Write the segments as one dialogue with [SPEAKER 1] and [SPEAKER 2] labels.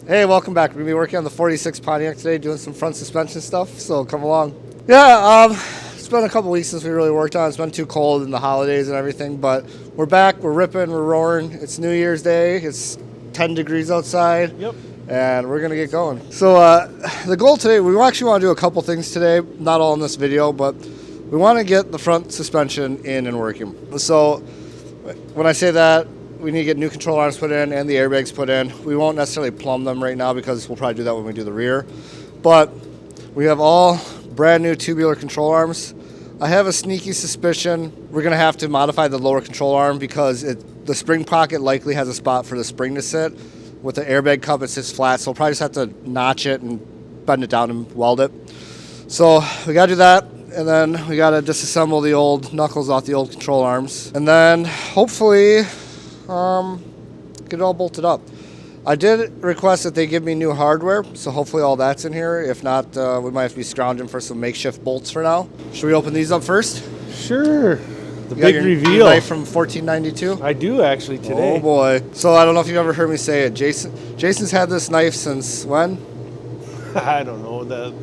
[SPEAKER 1] Hey, welcome back. We're going to be working on the 46 Pontiac today, doing some front suspension stuff, so come along. Yeah, it's been a couple weeks since we really worked on it. It's been too cold in the holidays and everything, but we're back, we're ripping, we're roaring. It's New Year's Day, it's 10 degrees outside.
[SPEAKER 2] Yep.
[SPEAKER 1] And we're going to get going. So the goal today, we actually want to do a couple things today, not all in this video, but we want to get the front suspension in and working. So when I say that, we need to get new control arms put in and the airbags put in. We won't necessarily plumb them right now because we'll probably do that when we do the rear. But we have all brand new tubular control arms. I have a sneaky suspicion we're going to have to modify the lower control arm because the spring pocket likely has a spot for the spring to sit. With the airbag cup, it sits flat, so we'll probably just have to notch it and bend it down and weld it. So we got to do that, and then we got to disassemble the old knuckles off the old control arms. And then hopefully get it all bolted up. I did request that they give me new hardware, so hopefully all that's in here. If not, we might have to be scrounging for some makeshift bolts for now. Should we open these up first?
[SPEAKER 2] Sure. The
[SPEAKER 1] You
[SPEAKER 2] big
[SPEAKER 1] got
[SPEAKER 2] reveal.
[SPEAKER 1] your knife from 1492?
[SPEAKER 2] I do actually today.
[SPEAKER 1] Oh boy. So I don't know if you've ever heard me say it. Jason's had this knife since when?
[SPEAKER 2] I don't know, the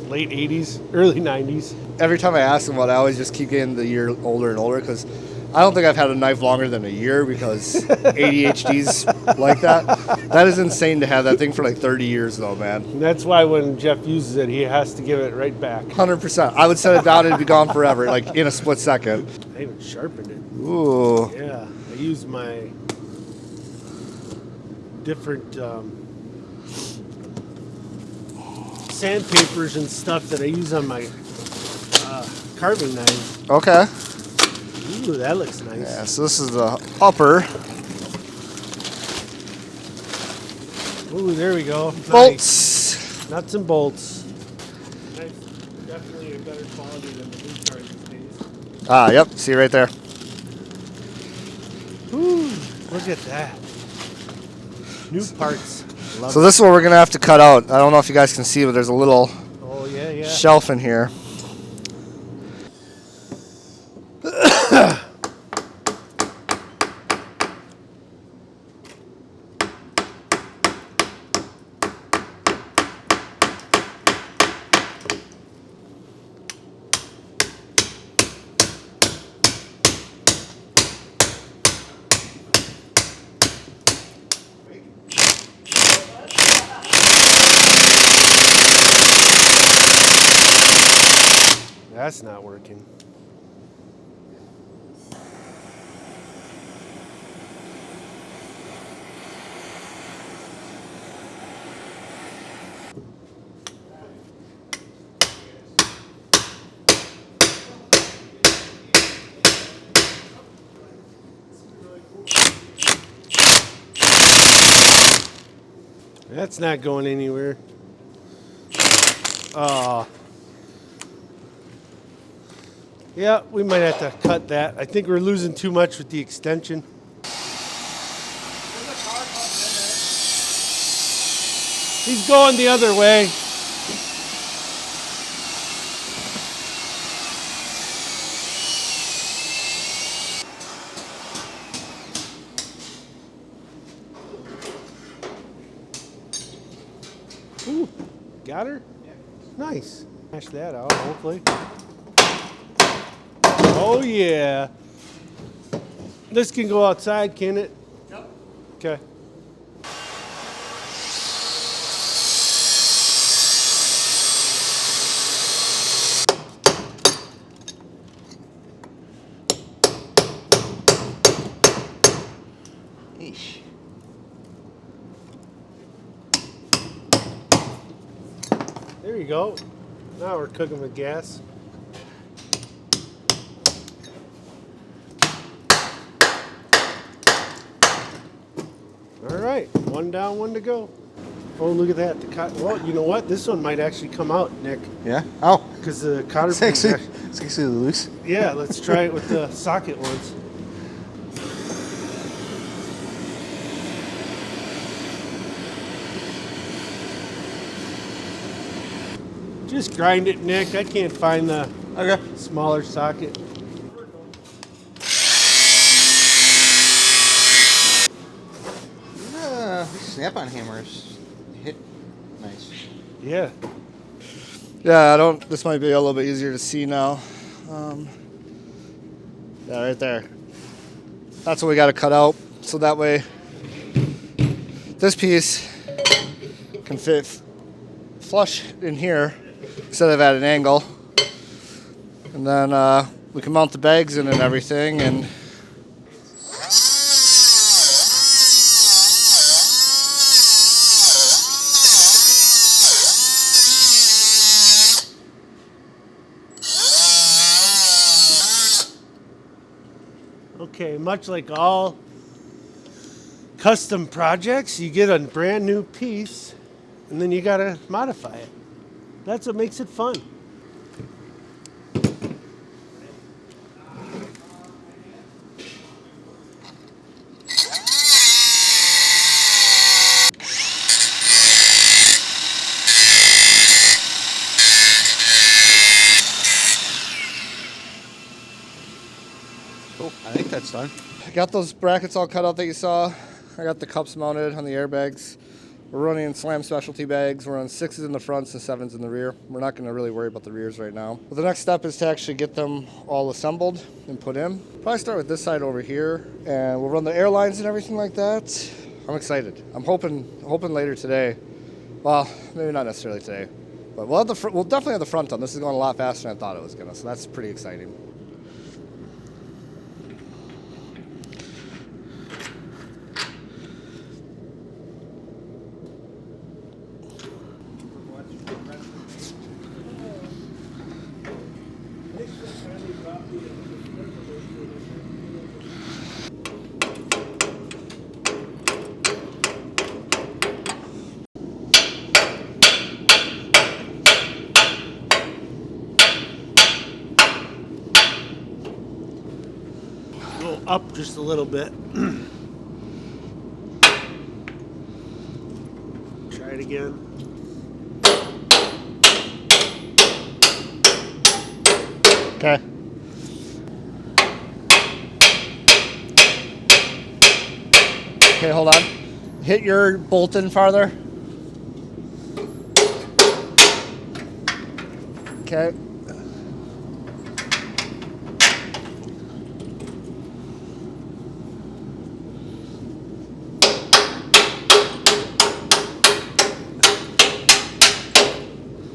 [SPEAKER 2] late 80s, early 90s.
[SPEAKER 1] Every time I ask him about it, I always just keep getting the year older and older because I don't think I've had a knife longer than a year because ADHD's like that. That is insane to have that thing for like 30 years though, man.
[SPEAKER 2] And that's why when Jeff uses it, he has to give it right back.
[SPEAKER 1] 100%. I would set it down and it'd be gone forever, like in a split second.
[SPEAKER 2] I even sharpened it.
[SPEAKER 1] Ooh.
[SPEAKER 2] Yeah, I used my different sandpapers and stuff that I use on my carving knives.
[SPEAKER 1] Okay.
[SPEAKER 2] Ooh, that looks nice.
[SPEAKER 1] Yeah, so this is the upper.
[SPEAKER 2] Ooh, there we go.
[SPEAKER 1] Bolts.
[SPEAKER 2] Nice. Nuts and bolts. Nice. Definitely a better quality than the new cars these days.
[SPEAKER 1] Ah, yep. See right there.
[SPEAKER 2] Ooh, look at that. New parts. Love
[SPEAKER 1] So this is what we're going to have to cut out. I don't know if you guys can see, but there's a little shelf in here.
[SPEAKER 2] That's not working. That's not going anywhere. Yeah, we might have to cut that. I think we're losing too much with the extension. He's going the other way. Ooh, got her? Nice. Smash that out, hopefully. Oh, yeah. This can go outside, can it?
[SPEAKER 1] Yep.
[SPEAKER 2] Okay.
[SPEAKER 1] Eesh.
[SPEAKER 2] There you go. Now we're cooking with gas. All right, one down, one to go. Oh, look at that. The well, you know what? This one might actually come out, Nick.
[SPEAKER 1] Yeah? Oh.
[SPEAKER 2] Because the cotter
[SPEAKER 1] It's actually loose.
[SPEAKER 2] Yeah, let's try it with the socket ones. Just grind it, Nick. I can't find the smaller socket.
[SPEAKER 3] Snap-on hammers hit nice.
[SPEAKER 2] Yeah.
[SPEAKER 1] Yeah, this might be a little bit easier to see now. Yeah, right there. That's what we got to cut out, so that way this piece can fit flush in here instead of at an angle. And then we can mount the bags in and everything. And
[SPEAKER 2] Okay, much like all custom projects, you get a brand new piece and then you gotta modify it. That's what makes it fun.
[SPEAKER 3] Oh, I think that's done.
[SPEAKER 1] I got those brackets all cut out that you saw. I got the cups mounted on the airbags. We're running slam specialty bags. We're on 6s in the fronts and 7s in the rear. We're not going to really worry about the rears right now. But the next step is to actually get them all assembled and put in. Probably start with this side over here, and we'll run the airlines and everything like that. I'm excited. I'm hoping later today. Well, maybe not necessarily today, but we'll definitely have the front done. This is going a lot faster than I thought it was going to, so that's pretty exciting.
[SPEAKER 2] Go up just a little bit. Try it again.
[SPEAKER 1] Okay. Okay, hold on. Hit your bolt in farther. Okay.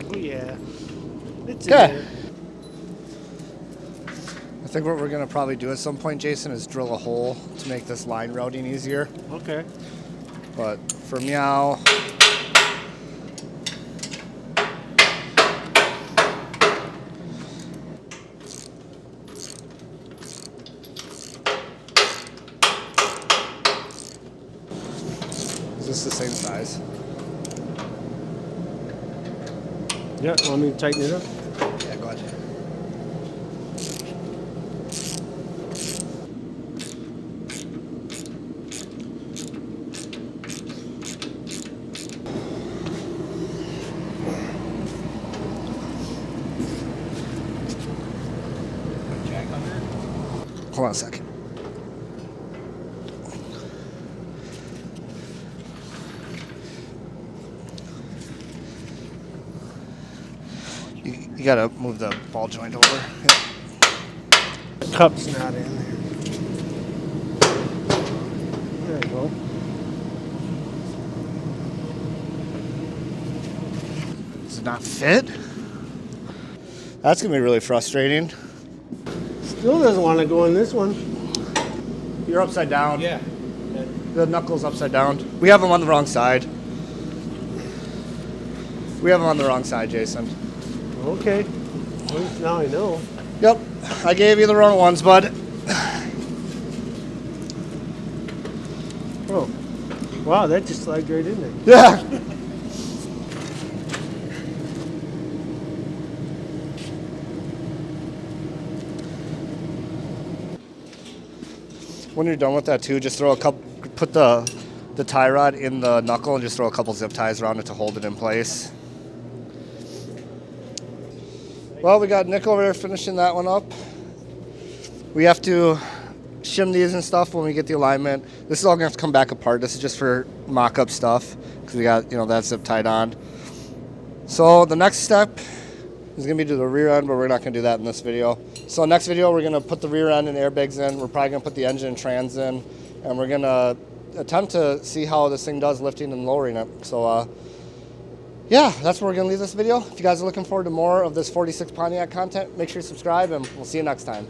[SPEAKER 2] Oh yeah. It's
[SPEAKER 1] Okay.
[SPEAKER 2] in there.
[SPEAKER 1] I think what we're gonna probably do at some point, Jason, is drill a hole to make this line routing easier.
[SPEAKER 2] Okay.
[SPEAKER 1] But for meow, is this the same size?
[SPEAKER 2] Yeah, want me to tighten it up?
[SPEAKER 1] Yeah, go ahead. Hold on a second. You gotta move the ball joint over. Yep.
[SPEAKER 2] The cup's not in there. There we go.
[SPEAKER 1] Does it not fit? That's gonna be really frustrating.
[SPEAKER 2] Still doesn't want to go in this one.
[SPEAKER 1] You're upside down.
[SPEAKER 2] Yeah.
[SPEAKER 1] The knuckle's upside down. We have them on the wrong side. We have them on the wrong side, Jason.
[SPEAKER 2] Okay. At least now I know.
[SPEAKER 1] Yep. I gave you the wrong ones, bud.
[SPEAKER 2] Oh. Wow, that just slides right in there.
[SPEAKER 1] Yeah. When you're done with that too, just throw a couple, put the tie rod in the knuckle and just throw a couple zip ties around it to hold it in place. Well, we got Nick over there finishing that one up. We have to shim these and stuff when we get the alignment. This is all gonna have to come back apart. This is just for mock-up stuff because because we got, that zip tied on. So the next step is going to be to the rear end, but we're not going to do that in this video. So next video, we're going to put the rear end and airbags in. We're probably going to put the engine and trans in, and we're going to attempt to see how this thing does lifting and lowering it. So yeah, that's where we're going to leave this video. If you guys are looking forward to more of this 46 Pontiac content, make sure you subscribe, and we'll see you next time.